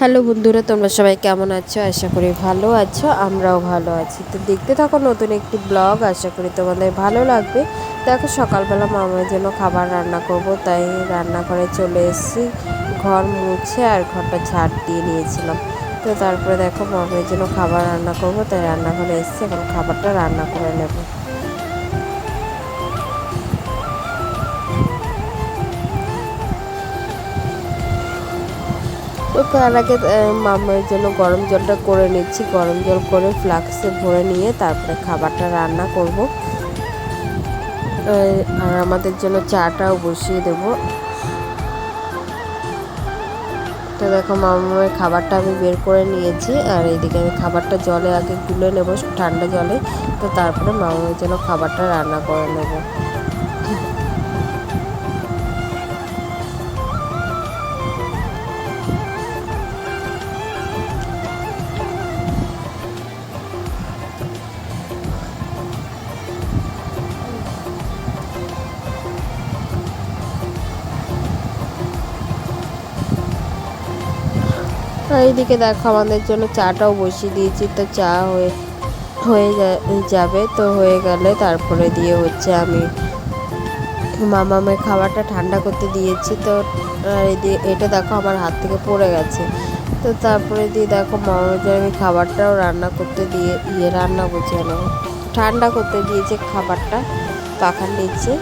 Hello বন্ধুরা, তোমরা সবাই কেমন আছো? আশা করি ভালো আছো, আমরাও ভালো আছি। তো দেখতে থাকো নতুন একটি ব্লগ, আশা করি তোমাদের ভালো লাগবে। দেখো সকালবেলা মামার জন্য খাবার রান্না করব, তাই রান্নাঘরে চলে এসেছি। ঘর মুছে আর ঘরটা ঝাড় দিয়ে নিয়েছিলাম। তো তারপরে দেখো মামার জন্য খাবার রান্না করব, তাই রান্নাঘরে এসেছি। এখন খাবারটা রান্না করে নেব। তো তার আগে মামার জন্য গরম জলটা করে নিচ্ছি। গরম জল করে ফ্লাক্সে ভরে নিয়ে তারপরে খাবারটা রান্না করব। আর আমাদের জন্য চাটাও বসিয়ে দেব। তো দেখো মামার খাবারটা আমি বের করে নিয়েছি, আর এইদিকে আমি খাবারটা জলে আগে গুলে নেব, ঠান্ডা জলে। তো তারপরে মামার জন্য খাবারটা রান্না করে নেব। এইদিকে দেখো আমাদের জন্য চাটাও বসিয়ে দিয়েছি। তো চা হয়ে যাবে। তো হয়ে গেলে তারপরে দিয়ে হচ্ছে আমি মামামের খাবারটা ঠান্ডা করতে দিয়েছি। তো এটা দেখো আমার হাত থেকে পড়ে গেছে। তো তারপরে দিয়ে দেখো মামামের জন্য আমি খাবারটাও রান্না করতে দিয়ে রান্না করছি কেন, ঠান্ডা করতে দিয়েছে খাবারটা পাখার নিচে।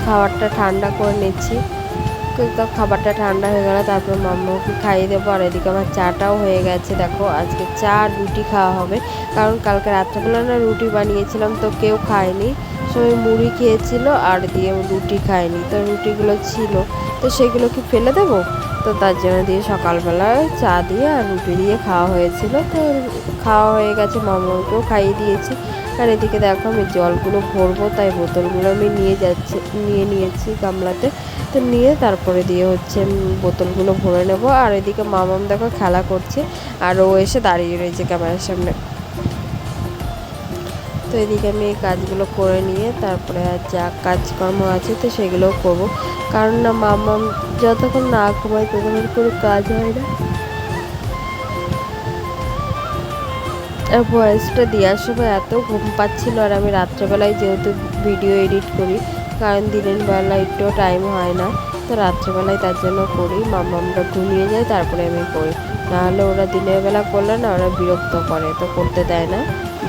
খাবারটা ঠান্ডা করে নিচ্ছি। তো খাবারটা ঠান্ডা হয়ে গেলে তারপর মাম্মাকে খাইয়ে দেবো। আর এদিকে আমার চাটাও হয়ে গেছে। দেখো আজকে চা আর রুটি খাওয়া হবে, কারণ কালকে রাত্রেবেলা না রুটি বানিয়েছিলাম, তো কেউ খায়নি। সবাই মুড়ি খেয়েছিল আর দিয়ে রুটি খায়নি। তো রুটিগুলো ছিল, তো সেগুলো কি ফেলে দেবো? তো তার জন্য দিয়ে সকালবেলায় চা দিয়ে আর রুটি দিয়ে খাওয়া হয়েছিল। তো খাওয়া হয়ে গেছে, মামাকেও খাইয়ে দিয়েছি। আর এদিকে দেখো আমি জলগুলো ভরবো, তাই বোতলগুলো আমি নিয়ে নিয়েছি গামলাতে। তো নিয়ে তারপরে দিয়ে হচ্ছে বোতলগুলো ভরে নেব। আর এদিকে মামাম দেখো খেলা করছে, আর ও এসে দাঁড়িয়ে রয়েছে ক্যামেরার সামনে। তো এদিকে আমি এই কাজগুলো করে নিয়ে তারপরে আর যা কাজকর্ম আছে তো সেগুলোও করব, কারণ না মামাম যতক্ষণ না ঘুমায় ততক্ষণ কোনো কাজ হয় না। আর ভয়েসটা দেওয়ার সময় এত ঘুম পাচ্ছিল, আর আমি রাত্রেবেলায় যেহেতু ভিডিও এডিট করি, কারণ দিনের বেলা একটু টাইম হয় না, তো রাত্রেবেলায় তার জন্য করি। মামামরা ঘুমিয়ে যায় তারপরে আমি করি, নাহলে ওরা দিনের বেলা করলে না ওরা বিরক্ত করে, তো করতে দেয় না,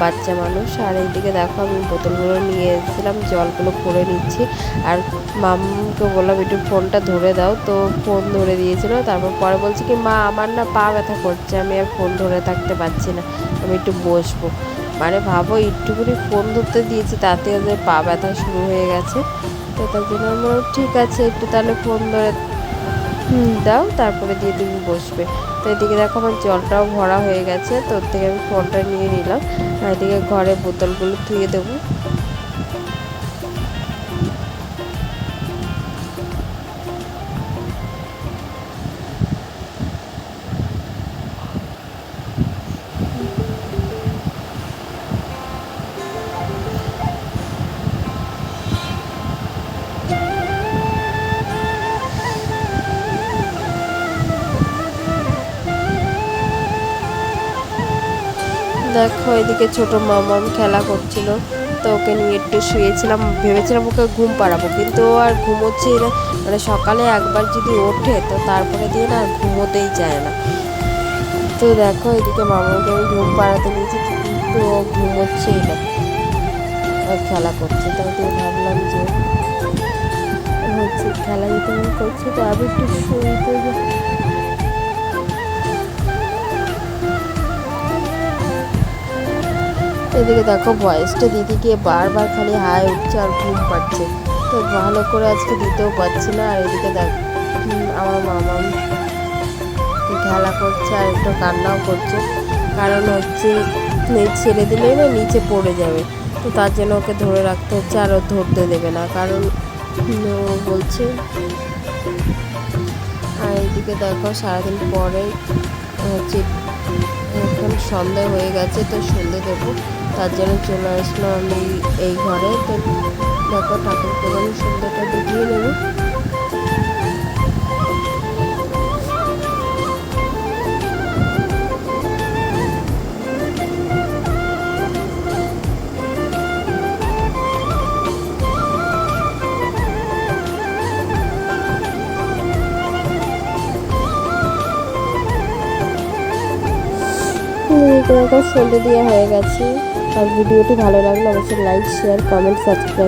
বাচ্চা মানুষ। আর এইদিকে দেখো আমি বোতলগুলো নিয়ে এসেছিলাম, জলগুলো ভরে নিচ্ছি। আর মামকে বললাম একটু ফোনটা ধরে দাও, তো ফোন ধরে দিয়েছিল। তারপর পরে বলছি কি, মা আমার না পা ব্যথা করছে, আমি আর ফোন ধরে থাকতে পারছি না, আমি একটু বসবো। মানে ভাবো একটুখানি ফোন ধরতে দিয়েছি, তাতে ওদের পা ব্যথা শুরু হয়ে গেছে। তো তার জন্য আমি বললাম ঠিক আছে, একটু তাহলে ফোন ধরে দাও, তারপরে দিয়ে তুমি বসবে। তো এদিকে দেখো আমার জলটাও ভরা হয়ে গেছে, তো ওর থেকে আমি ফোনটা নিয়ে নিলাম। আর এদিকে ঘরে বোতলগুলো ধুয়ে দেবো। দেখো এদিকে ছোট মামাম খেলা করছিল, তো ওকে নিয়ে একটু শুয়েছিলাম, ভেবেছিলাম ওকে ঘুম পাড়াবো, কিন্তু ও আর ঘুমোচ্ছেই না। মানে সকালে একবার যদি ওঠে তো তারপরে দিয়ে না আর ঘুমোতেই চায় না। তো দেখো এদিকে মামাকে আমি ঘুম পাড়াতে নিয়েছি, কিন্তু ও ঘুমোচ্ছেই না, ও খেলা করছে। তাই দিয়ে ভাবলাম যে হচ্ছে খেলা যেতে করছে, তো আমি একটু শুইতে। এদিকে দেখো ভয়েসটা দিদি গিয়ে বারবার খালি হাই উঠছে আর ঘুম পাচ্ছে, তো ভালো করে আজকে দিতেও পারছি না। আর এদিকে দেখ আমার মামা খেলা করছে আর একটু কান্নাও করছে, কারণ হচ্ছে ছেড়ে দিলেই না নিচে পড়ে যাবে, তো তার জন্য ওকে ধরে রাখতে হচ্ছে। আর ও ধরতে দেবে না, কারণ ও বলছে। আর এইদিকে দেখো সারাদিন পরে হচ্ছে এখন সন্ধ্যা হয়ে গেছে, তো সন্ধে দেবো, তার জন্য চলে আসলাম আমি এই ঘরে। তো দেখো ঠাকুরকে মানে সুন্দরটা দেখিয়ে নেবো। সন্ধ্যে দেওয়া হয়ে গেছে। আর ভিডিওটি ভালো লাগলে অবশ্যই লাইক, শেয়ার, কমেন্ট, সাবস্ক্রাইব